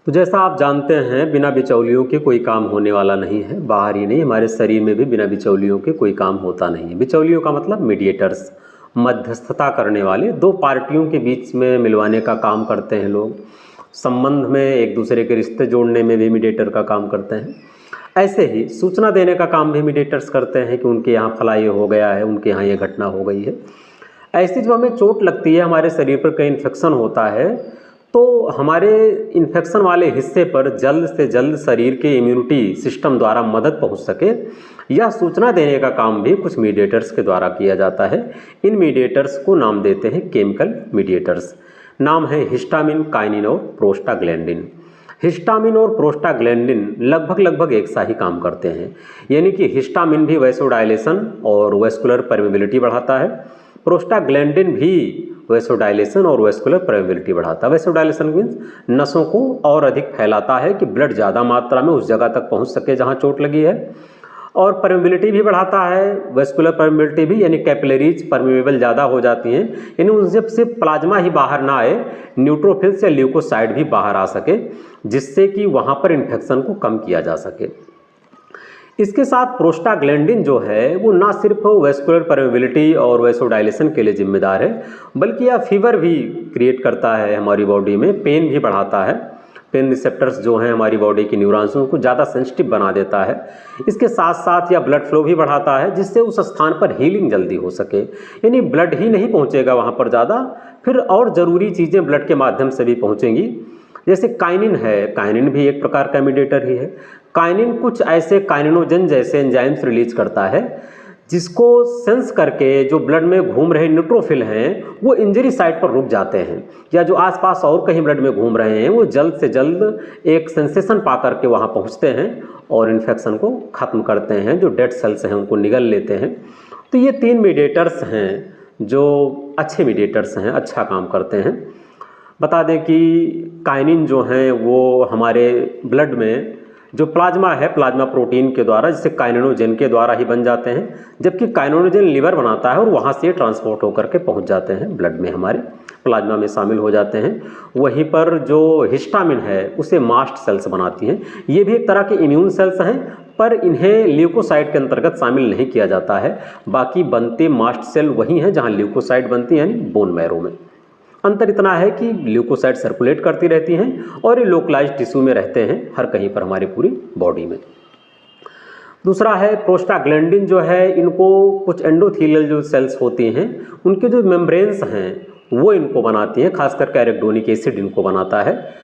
तो जैसा आप जानते हैं, बिना बिचौलियों के कोई काम होने वाला नहीं है। बाहर ही नहीं, हमारे शरीर में भी बिना बिचौलियों के कोई काम होता नहीं है। बिचौलियों का मतलब मीडिएटर्स, मध्यस्थता करने वाले, दो पार्टियों के बीच में मिलवाने का काम करते हैं लोग। संबंध में एक दूसरे के रिश्ते जोड़ने में भी मीडिएटर का काम करते हैं। ऐसे ही सूचना देने का काम भी मीडिएटर्स करते हैं कि उनके यहाँ फला ये हो गया है, उनके यहाँ ये घटना हो गई है। ऐसी जब हमें चोट लगती है, हमारे शरीर पर कहीं इन्फेक्शन होता है, तो हमारे इन्फेक्शन वाले हिस्से पर जल्द से जल्द शरीर के इम्यूनिटी सिस्टम द्वारा मदद पहुंच सके, यह सूचना देने का काम भी कुछ मीडिएटर्स के द्वारा किया जाता है। इन मीडिएटर्स को नाम देते हैं केमिकल मीडिएटर्स। नाम है हिस्टामिन, काइनिन और प्रोस्टाग्लैंडिन। हिस्टामिन और प्रोस्टाग्लैंडिन लगभग एक सा ही काम करते हैं, यानी कि हिस्टामिन भी वैसोडाइलेशन और वैस्कुलर परमेबिलिटी बढ़ाता है। प्रोस्टाग्लैंडिन भी वैसोडाइलेशन और वैस्कुलर परमेबिलिटी बढ़ाता है। वैसोडाइलेशन मीन्स नसों को और अधिक फैलाता है कि ब्लड ज़्यादा मात्रा में उस जगह तक पहुंच सके जहां चोट लगी है। और परमेबिलिटी भी बढ़ाता है, वैस्कुलर परमेबिलिटी भी, यानी कैपिलरीज परमेबल ज़्यादा हो जाती हैं, यानी उनसे सिर्फ प्लाज्मा ही बाहर ना आए, न्यूट्रोफिल्स या ल्यूकोसाइड भी बाहर आ सके, जिससे कि वहाँ पर इन्फेक्शन को कम किया जा सके। इसके साथ प्रोस्टाग्लैंडिन जो है वो ना सिर्फ वैस्कुलर परमेबिलिटी और वैसोडाइलेशन के लिए जिम्मेदार है, बल्कि यह फीवर भी क्रिएट करता है हमारी बॉडी में, पेन भी बढ़ाता है। पेन रिसेप्टर्स जो हैं हमारी बॉडी की न्यूरॉन्स को ज़्यादा सेंसिटिव बना देता है। इसके साथ साथ यह ब्लड फ्लो भी बढ़ाता है, जिससे उस स्थान पर हीलिंग जल्दी हो सके, यानी ब्लड ही नहीं पहुँचेगा वहाँ पर ज़्यादा, फिर और ज़रूरी चीज़ें ब्लड के माध्यम से भी पहुँचेंगी। जैसे काइनिन है, काइनिन भी एक प्रकार का मीडिएटर ही है। काइनिन कुछ ऐसे काइनिनोजन जैसे एंजाइम्स रिलीज करता है, जिसको सेंस करके जो ब्लड में घूम रहे न्यूट्रोफिल हैं वो इंजरी साइट पर रुक जाते हैं, या जो आसपास और कहीं ब्लड में घूम रहे हैं वो जल्द से जल्द एक सेंसेशन पा करके वहाँ पहुँचते हैं और इन्फेक्शन को ख़त्म करते हैं। जो डेड सेल्स हैं उनको निगल लेते हैं। तो ये 3 मीडिएटर्स हैं जो अच्छे मीडिएटर्स हैं, अच्छा काम करते हैं। बता दें कि काइनिन जो हैं वो हमारे ब्लड में जो प्लाज्मा है, प्लाज्मा प्रोटीन के द्वारा, जिसे काइनिनोजन के द्वारा ही बन जाते हैं, जबकि काइनिनोजन लिवर बनाता है और वहाँ से ट्रांसपोर्ट होकर के पहुँच जाते हैं ब्लड में, हमारे प्लाज्मा में शामिल हो जाते हैं। वहीं पर जो हिस्टामिन है उसे मास्ट सेल्स बनाती हैं। ये भी एक तरह के इम्यून सेल्स हैं, पर इन्हें ल्यूकोसाइड के अंतर्गत शामिल नहीं किया जाता है। बाकी बनते मास्ट सेल वही हैं जहाँ ल्यूकोसाइड बनती है, यानी बोन मैरो में। अंतर इतना है कि ल्यूकोसाइड सर्कुलेट करती रहती हैं और ये लोकलाइज्ड टिश्यू में रहते हैं हर कहीं पर हमारी पूरी बॉडी में। दूसरा है प्रोस्टाग्लैंडिन जो है, इनको कुछ एंडोथेलियल जो सेल्स होती हैं उनके जो मेम्ब्रेन्स हैं वो इनको बनाती हैं, खासकर एराकिडोनिक एसिड इनको बनाता है।